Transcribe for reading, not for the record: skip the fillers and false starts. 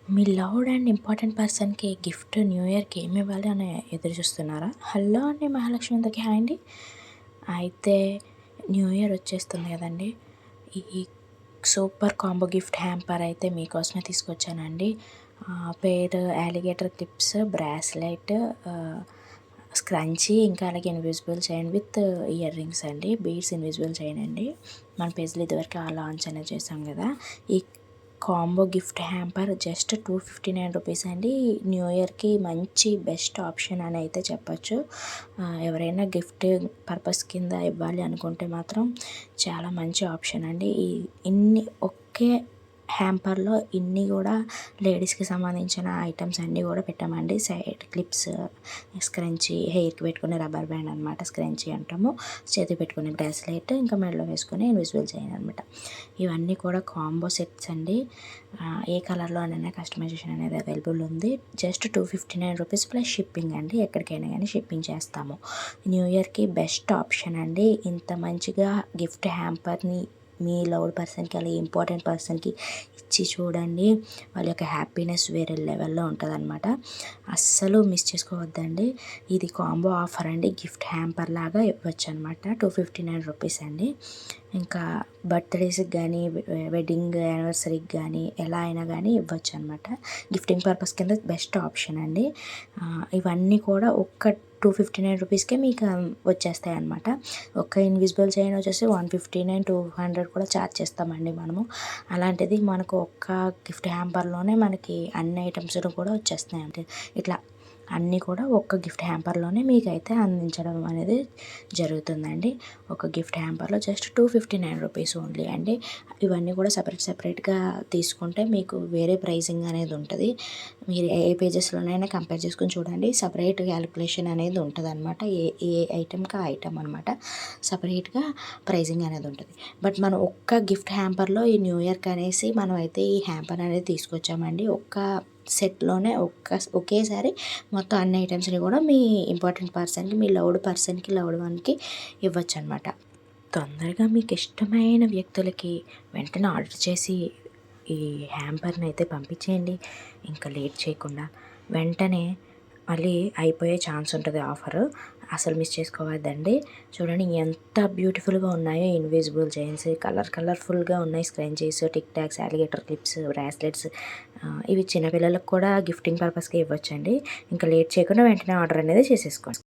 Me loved and important పర్సన్‌కి gift new ఇయర్‌కి ఏమి ఇవ్వాలి అని ఎదురు చూస్తున్నారా? హలో అండి, మహాలక్ష్మి అందరికి హాయ్ అండి. అయితే న్యూ ఇయర్ వచ్చేస్తుంది కదండీ! ఈ సూపర్ కాంబో గిఫ్ట్ హ్యాంపర్ అయితే మీకోసమే తీసుకొచ్చానండి. పేరు అలిగేటర్ క్లిప్స్, బ్రాస్లెట్, స్క్రంచీ, ఇంకా అలాగే invisible chain with ear rings అండి. బీడ్స్ ఇన్విజిబుల్ చైన్ అండి. మన పేజ్లో ఇదివరకు లాంచ్ అనేది చేసాం కదా. ఈ combo gift hamper just 259 rupees అండి. న్యూ ఇయర్కి మంచి బెస్ట్ ఆప్షన్ అని అయితే చెప్పచ్చు. ఎవరైనా గిఫ్ట్ పర్పస్ కింద ఇవ్వాలి అనుకుంటే మాత్రం చాలా మంచి ఆప్షన్ అండి. ఇన్ని ఒకే హ్యాంపర్లో ఇన్ని కూడా లేడీస్కి సంబంధించిన ఐటమ్స్ అన్నీ కూడా పెట్టామండి. సైడ్ క్లిప్స్, స్క్రంచీ, హెయిర్కి పెట్టుకునే రబ్బర్ బ్యాండ్ అనమాట, స్క్రంచీ అంటాము. చేతికి పెట్టుకునే బ్రాస్లెట్, ఇంకా మెడలో వేసుకునే ఇన్విజిబుల్ చైన్ అనమాట. ఇవన్నీ కూడా కాంబో సెట్స్ అండి. ఏ కలర్లోనైనా కస్టమైజేషన్ అనేది అవైలబుల్ ఉంది. జస్ట్ 259 రూపీస్ ప్లస్ షిప్పింగ్ అండి. ఎక్కడికైనా కానీ షిప్పింగ్ చేస్తాము. న్యూ ఇయర్కి బెస్ట్ ఆప్షన్ అండి. ఇంత మంచిగా గిఫ్ట్ హ్యాంపర్ని మీ లవ్డ్ పర్సన్కి, అలాగే ఇంపార్టెంట్ పర్సన్కి ఇచ్చి చూడండి. వాళ్ళ యొక్క హ్యాపీనెస్ వేరే లెవెల్లో ఉంటుంది అనమాట. అస్సలు మిస్ చేసుకోవద్దండి. ఇది కాంబో ఆఫర్ అండి. గిఫ్ట్ హ్యాంపర్ లాగా ఇవ్వచ్చు అనమాట. 259 రూపీస్ అండి. ఇంకా బర్త్డేస్కి కానీ, వెడ్డింగ్ యానివర్సరీకి కానీ, ఎలా అయినా కానీ ఇవ్వచ్చు అనమాట. గిఫ్టింగ్ పర్పస్ కింద బెస్ట్ ఆప్షన్ అండి. ఇవన్నీ కూడా ఒక్క 259 రూపీస్కే మీకు వచ్చేస్తాయి అనమాట. ఒక్క ఇన్విజిబుల్ చైన్ వచ్చేసి 159, 200 కూడా ఛార్జ్ చేస్తామండి మనము. అలాంటిది మనకు ఒక్క గిఫ్ట్ హ్యాంపర్లోనే మనకి అన్ని ఐటమ్స్ కూడా వచ్చేస్తున్నాయి అంటే ఇట్లా అన్నీ కూడా ఒక్క గిఫ్ట్ హ్యాంపర్లోనే మీకైతే అందించడం అనేది జరుగుతుందండి. ఒక గిఫ్ట్ హ్యాంపర్లో జస్ట్ 259 రూపీస్ ఓన్లీ అండి. ఇవన్నీ కూడా సపరేట్గా తీసుకుంటే మీకు వేరే ప్రైజింగ్ అనేది ఉంటుంది. మీరు ఏ పేజెస్లోనైనా కంపేర్ చేసుకొని చూడండి. సపరేట్ క్యాలిక్యులేషన్ అనేది ఉంటుంది అనమాట. ఏ ఐటెంకి ఆ ఐటమ్ అనమాట. సపరేట్గా ప్రైజింగ్ అనేది ఉంటుంది. బట్ మనం ఒక్క గిఫ్ట్ హ్యాంపర్లో ఈ న్యూ ఇయర్కి అనేసి మనం అయితే ఈ హ్యాంపర్ అనేది తీసుకొచ్చామండి. ఒక్క సెట్లోనే ఒకేసారి మొత్తం అన్ని ఐటమ్స్ని కూడా మీ ఇంపార్టెంట్ పర్సన్కి, మీ లవ్డ్ పర్సన్కి, లవ్డ్ వన్కి ఇవ్వచ్చు అనమాట. తొందరగా మీకు ఇష్టమైన వ్యక్తులకి వెంటనే ఆర్డర్ చేసి ఈ హ్యాంపర్ని అయితే పంపించేయండి. ఇంకా లేట్ చేయకుండా. వెంటనే మళ్ళీ అయిపోయే ఛాన్స్ ఉంటుంది ఆఫరు. అసలు మిస్ చేసుకోవద్దండి. చూడండి ఎంత బ్యూటిఫుల్గా ఉన్నాయో ఇన్విజిబుల్ చైన్స్, కలర్ఫుల్గా ఉన్నాయి scrunchies, tick talks, alligator clips, bracelets. ఇవి చిన్నపిల్లలకు కూడా గిఫ్టింగ్ పర్పస్కి ఇవ్వచ్చండి. ఇంకా లేట్ చేయకుండా వెంటనే ఆర్డర్ అనేది చేసేసుకోండి.